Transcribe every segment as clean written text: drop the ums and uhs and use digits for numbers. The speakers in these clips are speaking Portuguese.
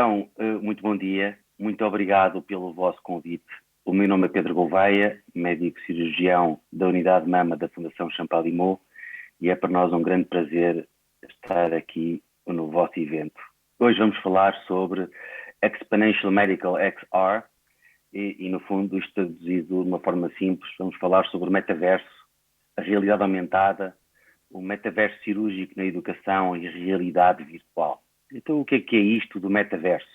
Então, muito bom dia, muito obrigado pelo vosso convite. O meu nome é Pedro Gouveia, médico cirurgião da Unidade de Mama da Fundação Champalimau, e é para nós um grande prazer estar aqui no vosso evento. Hoje vamos falar sobre Exponential Medical XR e no fundo, isto traduzido de uma forma simples, vamos falar sobre o metaverso, a realidade aumentada, o metaverso cirúrgico na educação e a realidade virtual. Então, o que é isto do metaverso?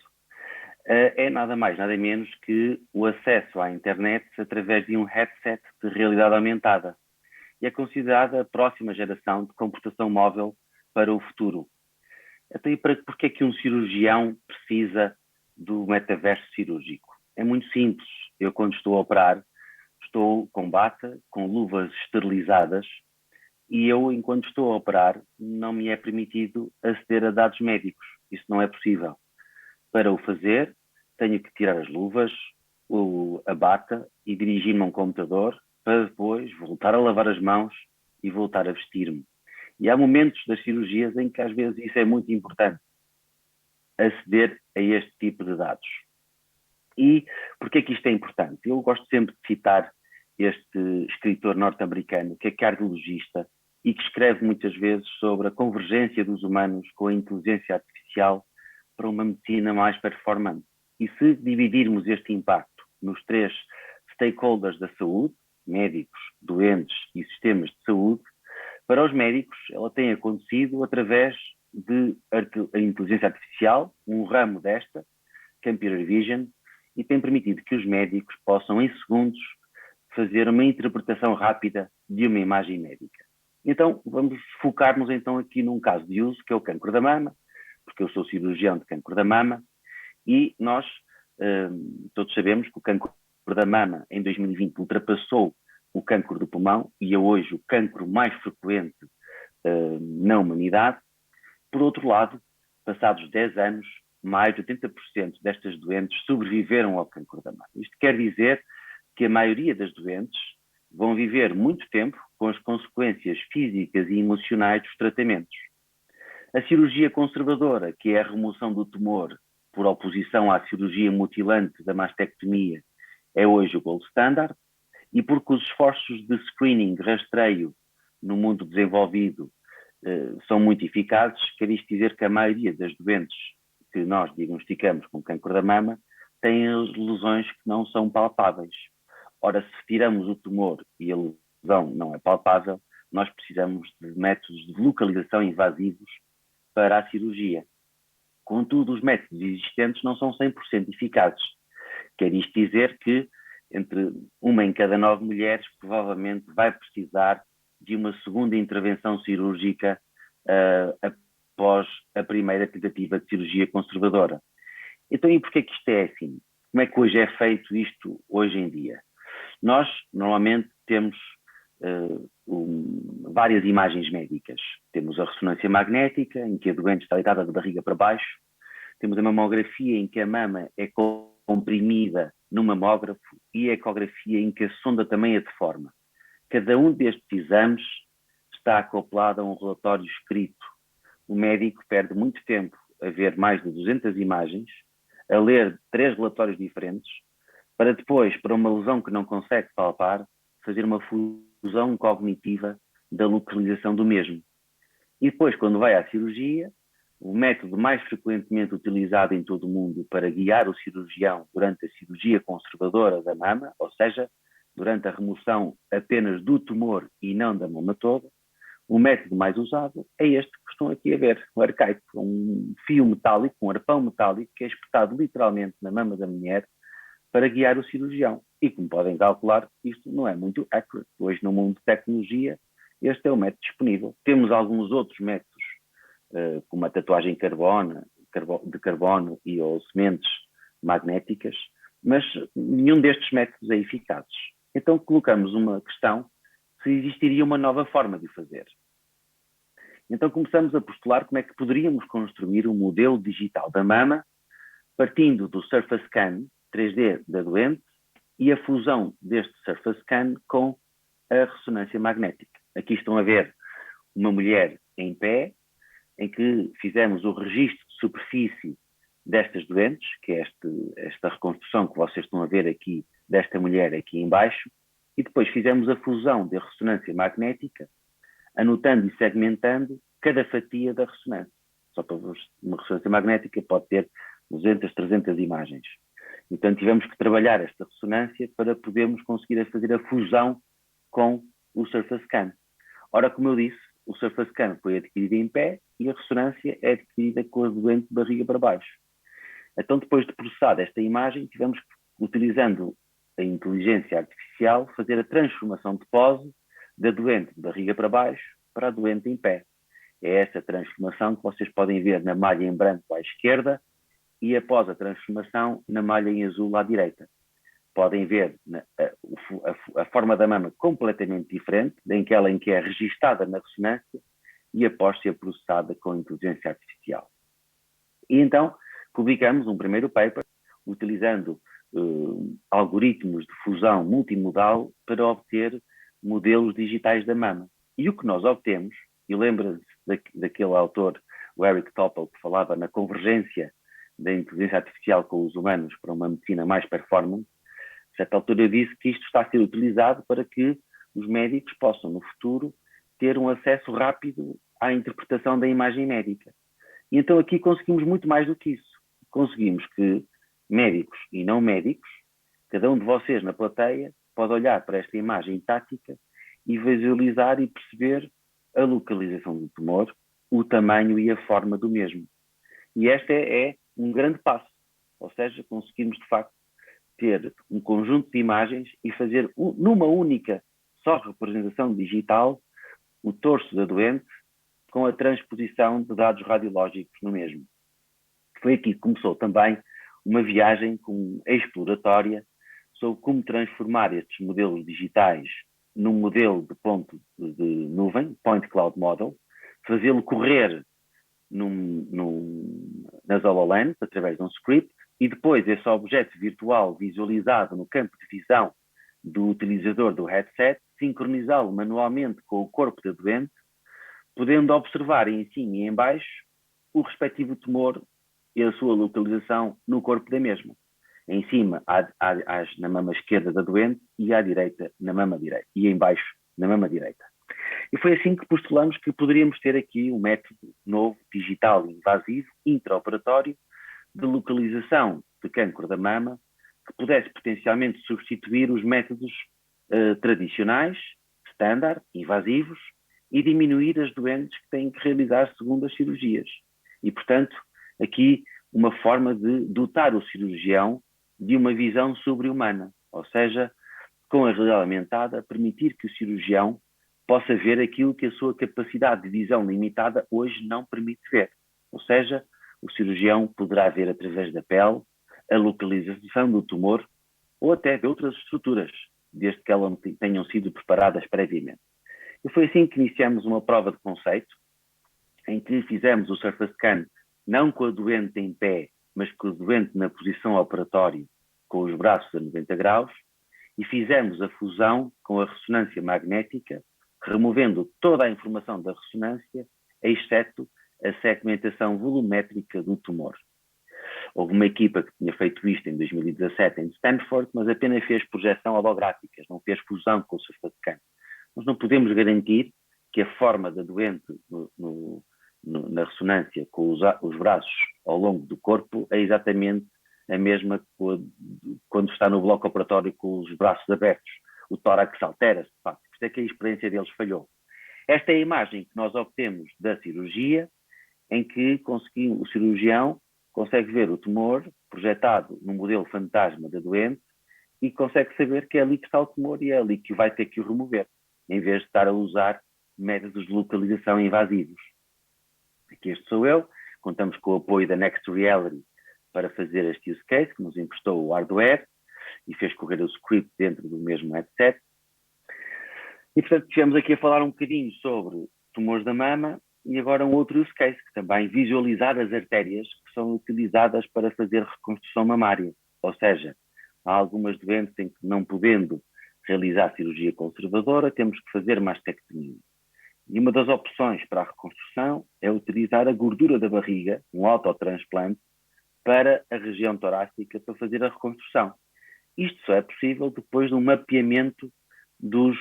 É nada mais, nada menos que o acesso à internet através de um headset de realidade aumentada. E é considerada a próxima geração de computação móvel para o futuro. Até aí, porque é que um cirurgião precisa do metaverso cirúrgico? É muito simples. Eu, quando estou a operar, estou com bata, com luvas esterilizadas, e eu, enquanto estou a operar, não me é permitido aceder a dados médicos. Isso não é possível. Para o fazer, tenho que tirar as luvas, a bata e dirigir-me a um computador para depois voltar a lavar as mãos e voltar a vestir-me. E há momentos das cirurgias em que às vezes isso é muito importante, aceder a este tipo de dados. E porquê é que isto é importante? Eu gosto sempre de citar este escritor norte-americano, que é cardiologista, e que escreve muitas vezes sobre a convergência dos humanos com a inteligência artificial para uma medicina mais performante. E se dividirmos este impacto nos três stakeholders da saúde, médicos, doentes e sistemas de saúde, para os médicos ela tem acontecido através de a inteligência artificial, um ramo desta, Computer Vision, e tem permitido que os médicos possam, em segundos, fazer uma interpretação rápida de uma imagem médica. Então, vamos focar-nos então aqui num caso de uso, que é o cancro da mama, porque eu sou cirurgião de cancro da mama, e nós todos sabemos que o cancro da mama, em 2020, ultrapassou o cancro do pulmão, e é hoje o cancro mais frequente na humanidade. Por outro lado, passados 10 anos, mais de 80% destas doentes sobreviveram ao cancro da mama. Isto quer dizer que a maioria das doentes vão viver muito tempo com as consequências físicas e emocionais dos tratamentos. A cirurgia conservadora, que é a remoção do tumor por oposição à cirurgia mutilante da mastectomia, é hoje o gold standard, e porque os esforços de screening, de rastreio no mundo desenvolvido são muito eficazes, quer isto dizer que a maioria das doentes que nós diagnosticamos com cancro da mama têm as lesões que não são palpáveis. Ora, se tiramos o tumor e a lesão não é palpável, nós precisamos de métodos de localização invasivos para a cirurgia. Contudo, os métodos existentes não são 100% eficazes. Quer isto dizer que entre uma em cada 9 mulheres provavelmente vai precisar de uma segunda intervenção cirúrgica após a primeira tentativa de cirurgia conservadora. Então, e porquê que isto é assim? Como é que hoje é feito isto hoje em dia? Nós, normalmente, temos várias imagens médicas. Temos a ressonância magnética, em que a doente está deitada de barriga para baixo. Temos a mamografia, em que a mama é comprimida no mamógrafo, e a ecografia, em que a sonda também a deforma. Cada um destes exames está acoplado a um relatório escrito. O médico perde muito tempo a ver mais de 200 imagens, a ler 3 relatórios diferentes, para depois, para uma lesão que não consegue palpar, fazer uma fusão cognitiva da localização do mesmo. E depois, quando vai à cirurgia, o método mais frequentemente utilizado em todo o mundo para guiar o cirurgião durante a cirurgia conservadora da mama, ou seja, durante a remoção apenas do tumor e não da mama toda, o método mais usado é este que estão aqui a ver, o arcaico, um fio metálico, um arpão metálico, que é espetado literalmente na mama da mulher para guiar o cirurgião. E como podem calcular, isto não é muito accurate. Hoje, no mundo de tecnologia, este é o método disponível. Temos alguns outros métodos, como a tatuagem de carbono e ou sementes magnéticas, mas nenhum destes métodos é eficaz. Então colocamos uma questão: se existiria uma nova forma de o fazer. Então começamos a postular como é que poderíamos construir um modelo digital da mama, partindo do Surface Scan 3D da doente e a fusão deste Surface Scan com a ressonância magnética. Aqui estão a ver uma mulher em pé, em que fizemos o registro de superfície destas doentes, que é esta reconstrução que vocês estão a ver aqui, desta mulher aqui em baixo, e depois fizemos a fusão da ressonância magnética, anotando e segmentando cada fatia da ressonância. Só para uma ressonância magnética pode ter 200, 300 imagens. Então tivemos que trabalhar esta ressonância para podermos conseguir fazer a fusão com o Surface Scan. Ora, como eu disse, o Surface Scan foi adquirido em pé e a ressonância é adquirida com a doente de barriga para baixo. Então, depois de processar esta imagem, tivemos que, utilizando a inteligência artificial, fazer a transformação de pose da doente de barriga para baixo para a doente em pé. É essa transformação que vocês podem ver na malha em branco à esquerda e após a transformação na malha em azul à direita. Podem ver a forma da mama completamente diferente, daquela em que é registada na ressonância e após ser processada com inteligência artificial. E então publicamos um primeiro paper utilizando algoritmos de fusão multimodal para obter modelos digitais da mama. E o que nós obtemos, e lembra-se daquele autor, o Eric Topol, que falava na convergência da inteligência artificial com os humanos para uma medicina mais performance, a certa altura eu disse que isto está a ser utilizado para que os médicos possam, no futuro, ter um acesso rápido à interpretação da imagem médica. E então aqui conseguimos muito mais do que isso. Conseguimos que médicos e não médicos, cada um de vocês na plateia, pode olhar para esta imagem tática e visualizar e perceber a localização do tumor, o tamanho e a forma do mesmo. E este é um grande passo, ou seja, conseguimos de facto ter um conjunto de imagens e fazer numa única só representação digital o torso da doente com a transposição de dados radiológicos no mesmo. Foi aqui que começou também uma viagem exploratória sobre como transformar estes modelos digitais num modelo de ponto de nuvem, Point Cloud Model, fazê-lo correr nas HoloLens, através de um script, e depois esse objeto virtual visualizado no campo de visão do utilizador do headset, sincronizá-lo manualmente com o corpo da doente, podendo observar em cima e em baixo o respectivo tumor e a sua localização no corpo da mesma. Em cima, na mama esquerda da doente e à direita, na mama direita, e em baixo, na mama direita. E foi assim que postulamos que poderíamos ter aqui um método novo, digital e invasivo, intraoperatório, de localização de cancro da mama, que pudesse potencialmente substituir os métodos tradicionais, standard, invasivos, e diminuir as doentes que têm que realizar segundas cirurgias. E, portanto, aqui uma forma de dotar o cirurgião de uma visão sobre-humana, ou seja, com a realidade aumentada, permitir que o cirurgião possa ver aquilo que a sua capacidade de visão limitada hoje não permite ver. Ou seja, o cirurgião poderá ver através da pele a localização do tumor ou até de outras estruturas, desde que elas tenham sido preparadas previamente. E foi assim que iniciamos uma prova de conceito, em que fizemos o Surface Scan não com a doente em pé, mas com a doente na posição operatória, com os braços a 90 graus, e fizemos a fusão com a ressonância magnética, removendo toda a informação da ressonância, exceto a segmentação volumétrica do tumor. Houve uma equipa que tinha feito isto em 2017 em Stanford, mas apenas fez projeção holográfica, não fez fusão com o Surface Scan. Nós não podemos garantir que a forma da doente na ressonância com os braços ao longo do corpo é exatamente a mesma quando está no bloco operatório com os braços abertos. O tórax altera-se, por isso é que a experiência deles falhou. Esta é a imagem que nós obtemos da cirurgia, em que o cirurgião consegue ver o tumor projetado no modelo fantasma da doente e consegue saber que é ali que está o tumor e é ali que vai ter que o remover, em vez de estar a usar métodos de localização invasivos. Aqui este sou eu, contamos com o apoio da Next Reality para fazer este use case, que nos emprestou o hardware e fez correr o script dentro do mesmo headset. E, portanto, estivemos aqui a falar um bocadinho sobre tumores da mama e agora um outro use case, que também visualizar as artérias que são utilizadas para fazer reconstrução mamária. Ou seja, há algumas doentes em que, não podendo realizar cirurgia conservadora, temos que fazer mastectomia. E uma das opções para a reconstrução é utilizar a gordura da barriga, um autotransplante, para a região torácica para fazer a reconstrução. Isto só é possível depois de um mapeamento dos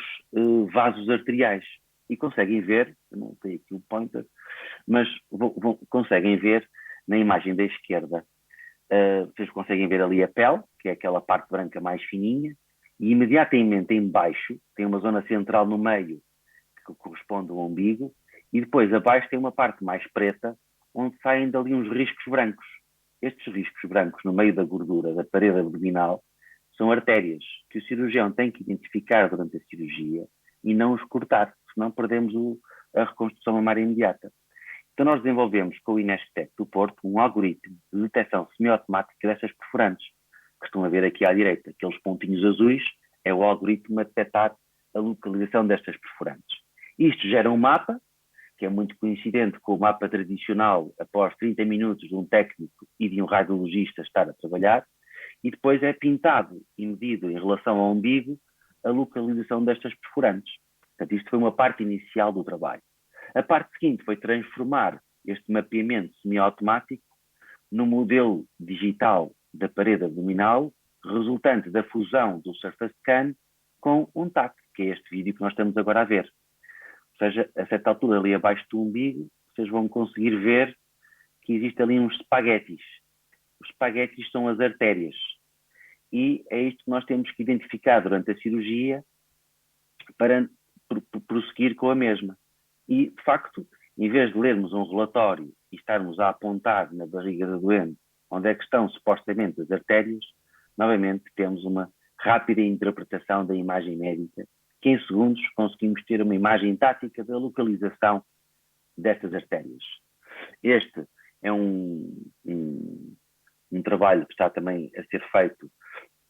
vasos arteriais. E conseguem ver, eu não tenho aqui o pointer, mas conseguem ver na imagem da esquerda, vocês conseguem ver ali a pele, que é aquela parte branca mais fininha, e imediatamente em baixo tem uma zona central no meio que corresponde ao umbigo, e depois abaixo tem uma parte mais preta, onde saem dali uns riscos brancos. Estes riscos brancos no meio da gordura da parede abdominal são artérias que o cirurgião tem que identificar durante a cirurgia e não os cortar, senão perdemos a reconstrução mamária imediata. Então nós desenvolvemos com o Inesctec do Porto um algoritmo de detecção semiautomática destas perfurantes, que estão a ver aqui à direita. Aqueles pontinhos azuis é o algoritmo a detectar a localização destas perfurantes. Isto gera um mapa, que é muito coincidente com o mapa tradicional após 30 minutos de um técnico e de um radiologista estar a trabalhar, e depois é pintado e medido em relação ao umbigo a localização destas perfurantes. Portanto, isto foi uma parte inicial do trabalho. A parte seguinte foi transformar este mapeamento semiautomático no modelo digital da parede abdominal, resultante da fusão do Surface Scan com um TAC, que é este vídeo que nós estamos agora a ver. Ou seja, a certa altura ali abaixo do umbigo, vocês vão conseguir ver que existe ali uns espaguetis. Os espaguetis são as artérias. E é isto que nós temos que identificar durante a cirurgia para prosseguir com a mesma. E, de facto, em vez de lermos um relatório e estarmos a apontar na barriga da doente onde é que estão supostamente as artérias, novamente temos uma rápida interpretação da imagem médica, que em segundos conseguimos ter uma imagem tática da localização destas artérias. Este é um trabalho que está também a ser feito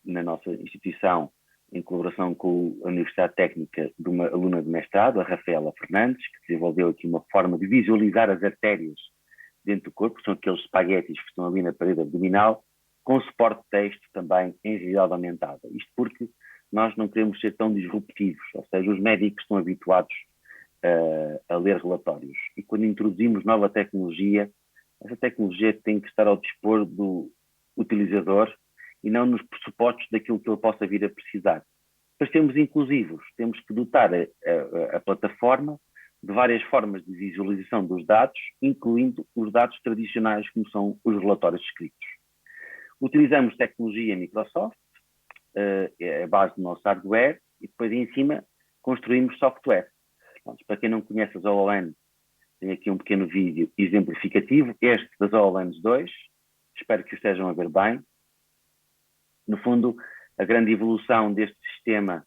na nossa instituição em colaboração com a Universidade Técnica de uma aluna de mestrado, a Rafaela Fernandes, que desenvolveu aqui uma forma de visualizar as artérias dentro do corpo, que são aqueles espaguetis que estão ali na parede abdominal, com suporte de texto também em realidade aumentada. Isto porque nós não queremos ser tão disruptivos, ou seja, os médicos estão habituados a ler relatórios. E quando introduzimos nova tecnologia, essa tecnologia tem que estar ao dispor do utilizador e não nos pressupostos daquilo que ele possa vir a precisar. Para sermos inclusivos, temos que dotar a plataforma de várias formas de visualização dos dados, incluindo os dados tradicionais, como são os relatórios escritos. Utilizamos tecnologia Microsoft, é a base do nosso hardware, e depois em cima construímos software. Então, para quem não conhece as HoloLens, tem aqui um pequeno vídeo exemplificativo, este das HoloLens 2, espero que o estejam a ver bem. No fundo, a grande evolução deste sistema,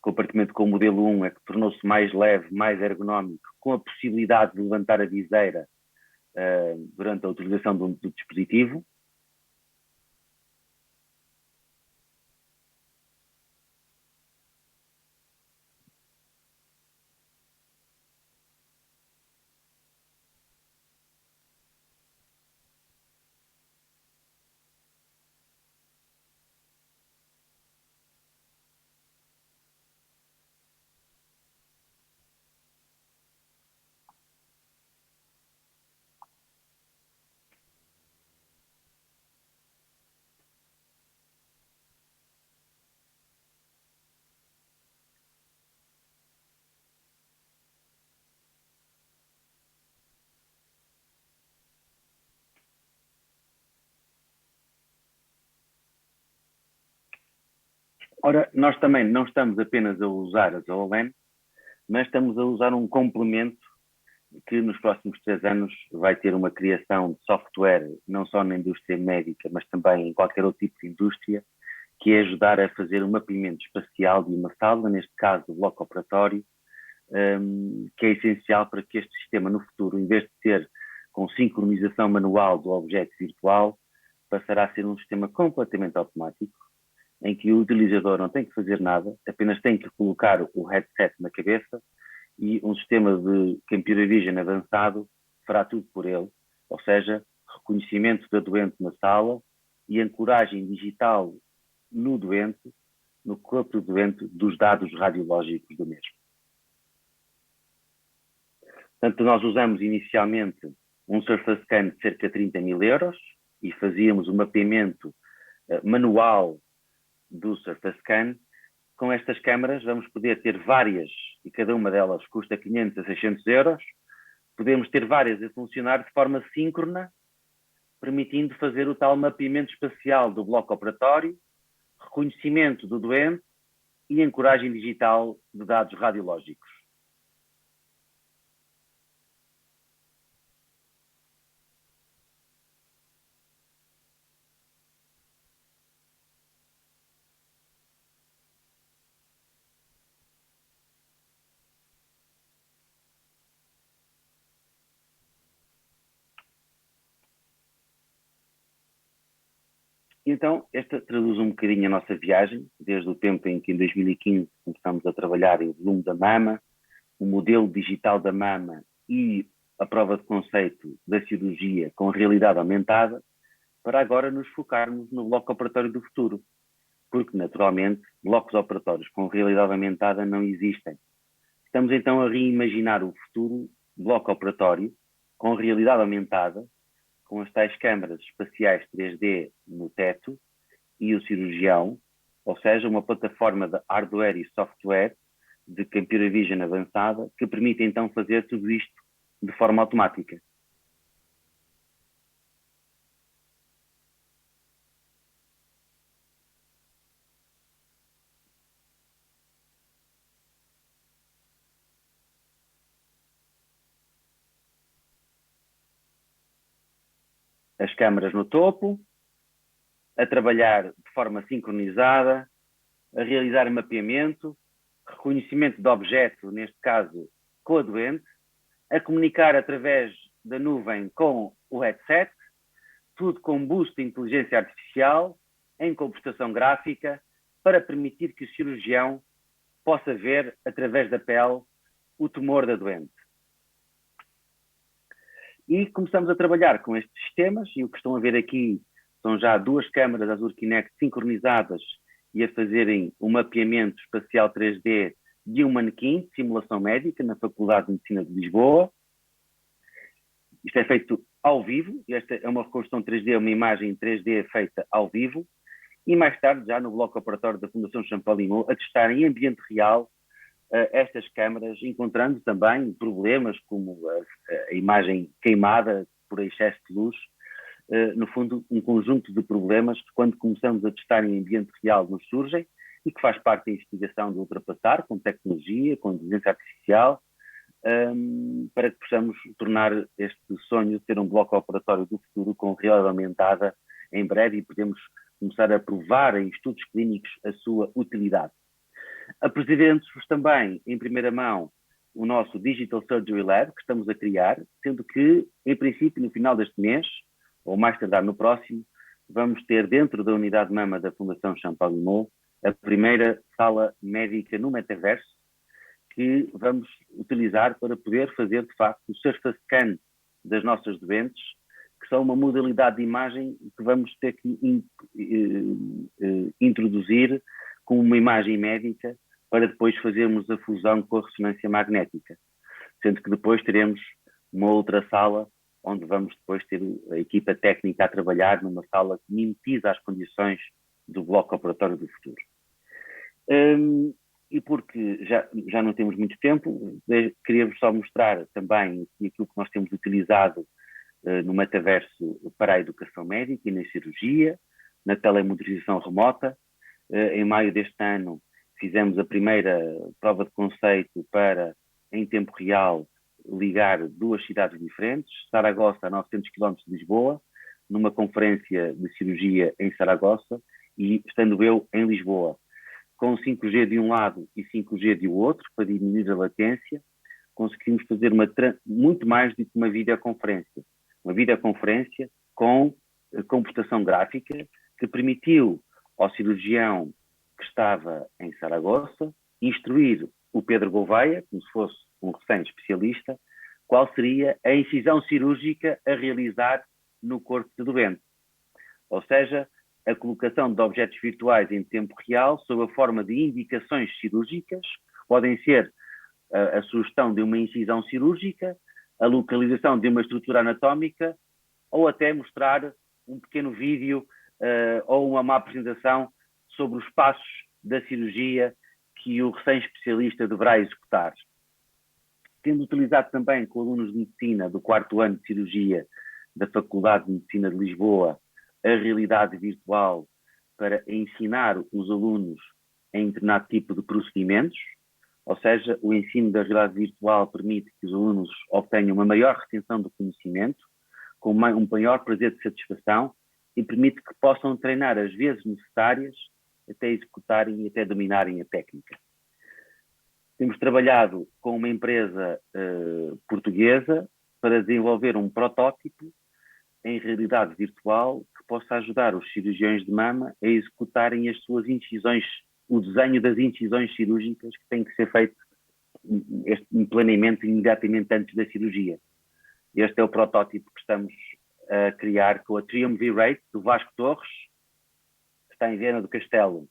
compartimento com o modelo 1, é que tornou-se mais leve, mais ergonómico, com a possibilidade de levantar a viseira durante a utilização do dispositivo. Ora, nós também não estamos apenas a usar as HoloLens, mas estamos a usar um complemento que nos próximos 3 anos vai ter uma criação de software, não só na indústria médica, mas também em qualquer outro tipo de indústria, que é ajudar a fazer um mapeamento espacial de uma sala, neste caso o bloco operatório, que é essencial para que este sistema no futuro, em vez de ser com sincronização manual do objeto virtual, passará a ser um sistema completamente automático, em que o utilizador não tem que fazer nada, apenas tem que colocar o headset na cabeça e um sistema de computer vision avançado fará tudo por ele, ou seja, reconhecimento da doente na sala e ancoragem digital no doente, no corpo do doente, dos dados radiológicos do mesmo. Portanto, nós usamos inicialmente um Surface Scan de cerca de 30 mil euros, e fazíamos o mapeamento manual do Surface Scan, com estas câmaras vamos poder ter várias, e cada uma delas custa 500 a 600 euros, podemos ter várias a funcionar de forma síncrona, permitindo fazer o tal mapeamento espacial do bloco operatório, reconhecimento do doente e ancoragem digital de dados radiológicos. Então, esta traduz um bocadinho a nossa viagem, desde o tempo em que, em 2015, começamos a trabalhar em volume da mama, o modelo digital da mama e a prova de conceito da cirurgia com realidade aumentada, para agora nos focarmos no bloco operatório do futuro, porque, naturalmente, blocos operatórios com realidade aumentada não existem. Estamos, então, a reimaginar o futuro bloco operatório com realidade aumentada, com as tais câmaras espaciais 3D no teto e o cirurgião, ou seja, uma plataforma de hardware e software de computer vision avançada que permite então fazer tudo isto de forma automática. As câmaras no topo, a trabalhar de forma sincronizada, a realizar mapeamento, reconhecimento de objeto, neste caso com a doente, a comunicar através da nuvem com o headset, tudo com boost de inteligência artificial, em computação gráfica, para permitir que o cirurgião possa ver, através da pele, o tumor da doente. E começamos a trabalhar com estes sistemas, e o que estão a ver aqui são já duas câmaras Azure Kinect sincronizadas e a fazerem um mapeamento espacial 3D de um manequim de simulação médica na Faculdade de Medicina de Lisboa. Isto é feito ao vivo, esta é uma reconstrução 3D, uma imagem 3D feita ao vivo, e mais tarde, já no bloco operatório da Fundação Champalimau, a testar em ambiente real estas câmaras, encontrando também problemas como a imagem queimada por excesso de luz, no fundo, um conjunto de problemas que, quando começamos a testar em ambiente real, nos surgem e que faz parte da investigação de ultrapassar com tecnologia, com inteligência artificial, para que possamos tornar este sonho de ter um bloco operatório do futuro com realidade aumentada em breve e podemos começar a provar em estudos clínicos a sua utilidade. Apresentamos também, em primeira mão, o nosso Digital Surgery Lab, que estamos a criar, sendo que, em princípio, no final deste mês, ou mais tardar no próximo, vamos ter dentro da unidade de mama da Fundação Champalimau a primeira sala médica no metaverso, que vamos utilizar para poder fazer, de facto, o surface scan das nossas doentes, que são uma modalidade de imagem que vamos ter que introduzir com uma imagem médica para depois fazermos a fusão com a ressonância magnética. Sendo que depois teremos uma outra sala onde vamos depois ter a equipa técnica a trabalhar numa sala que mimetiza as condições do bloco operatório do futuro. E porque já não temos muito tempo, queria-vos só mostrar também aquilo que nós temos utilizado no metaverso para a educação médica e na cirurgia, na telemonitorização remota. Em maio deste ano fizemos a primeira prova de conceito para, em tempo real, ligar duas cidades diferentes, Saragossa a 900 km de Lisboa, numa conferência de cirurgia em Saragossa e estando eu em Lisboa. Com 5G de um lado e 5G de outro, para diminuir a latência, conseguimos fazer muito mais do que uma videoconferência. Uma videoconferência com computação gráfica que permitiu ao cirurgião que estava em Saragossa instruir o Pedro Gouveia, como se fosse um recém-especialista, qual seria a incisão cirúrgica a realizar no corpo do doente. Ou seja, a colocação de objetos virtuais em tempo real sob a forma de indicações cirúrgicas, podem ser a sugestão de uma incisão cirúrgica, a localização de uma estrutura anatómica ou até mostrar um pequeno vídeo ou uma apresentação sobre os passos da cirurgia que o recém-especialista deverá executar. Tendo utilizado também com alunos de medicina do 4º ano de cirurgia da Faculdade de Medicina de Lisboa a realidade virtual para ensinar os alunos em determinado tipo de procedimentos, ou seja, o ensino da realidade virtual permite que os alunos obtenham uma maior retenção do conhecimento, com um maior prazer de satisfação e permite que possam treinar as vezes necessárias até executarem e até dominarem a técnica. Temos trabalhado com uma empresa portuguesa para desenvolver um protótipo em realidade virtual que possa ajudar os cirurgiões de mama a executarem as suas incisões, o desenho das incisões cirúrgicas que tem que ser feito em planeamento imediatamente antes da cirurgia. Este é o protótipo que estamos a criar com a Triumvirate do Vasco Torres, que está em Viana do Castelo.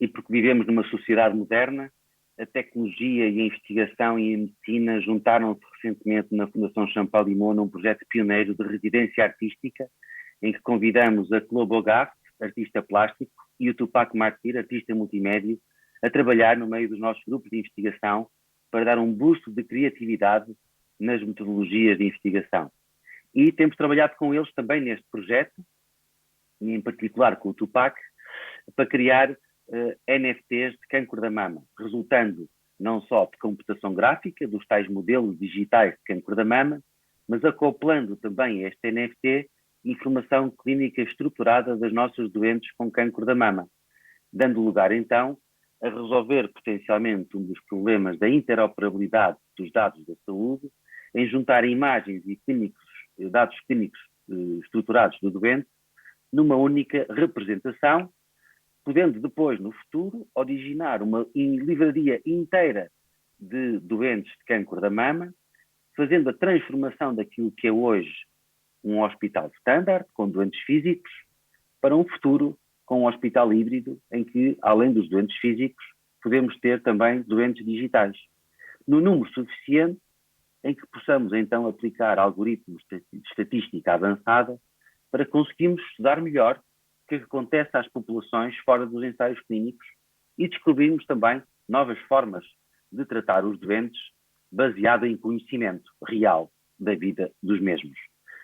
E porque vivemos numa sociedade moderna, a tecnologia e a investigação e a medicina juntaram-se recentemente na Fundação Champalimau num projeto pioneiro de residência artística, em que convidamos a Chloe Bogart, artista plástico, e o Tupac Martyr, artista multimédio, a trabalhar no meio dos nossos grupos de investigação para dar um boost de criatividade nas metodologias de investigação. E temos trabalhado com eles também neste projeto, e em particular com o Tupac, para criar NFTs de cancro da mama, resultando não só de computação gráfica dos tais modelos digitais de cancro da mama, mas acoplando também a este NFT informação clínica estruturada das nossas doentes com cancro da mama, dando lugar então a resolver potencialmente um dos problemas da interoperabilidade dos dados da saúde, em juntar imagens e dados clínicos estruturados do doente numa única representação, podendo depois, no futuro, originar uma livraria inteira de doentes de cancro da mama, fazendo a transformação daquilo que é hoje um hospital standard, com doentes físicos, para um futuro com um hospital híbrido, em que, além dos doentes físicos, podemos ter também doentes digitais, no número suficiente em que possamos então aplicar algoritmos de estatística avançada para conseguirmos estudar melhor o que acontece às populações fora dos ensaios clínicos e descobrirmos também novas formas de tratar os doentes baseado em conhecimento real da vida dos mesmos.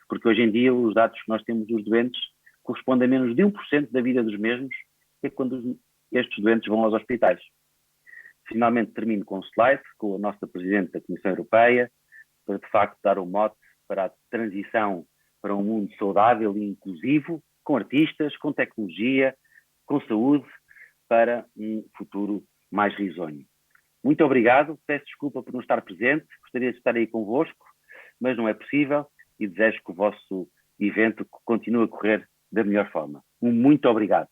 Porque hoje em dia os dados que nós temos dos doentes correspondem a menos de 1% da vida dos mesmos, que é quando estes doentes vão aos hospitais. Finalmente termino com um slide, com a nossa Presidente da Comissão Europeia, para de facto dar um mote para a transição para um mundo saudável e inclusivo, com artistas, com tecnologia, com saúde, para um futuro mais risonho. Muito obrigado, peço desculpa por não estar presente, gostaria de estar aí convosco, mas não é possível e desejo que o vosso evento continue a correr da melhor forma. Muito obrigado.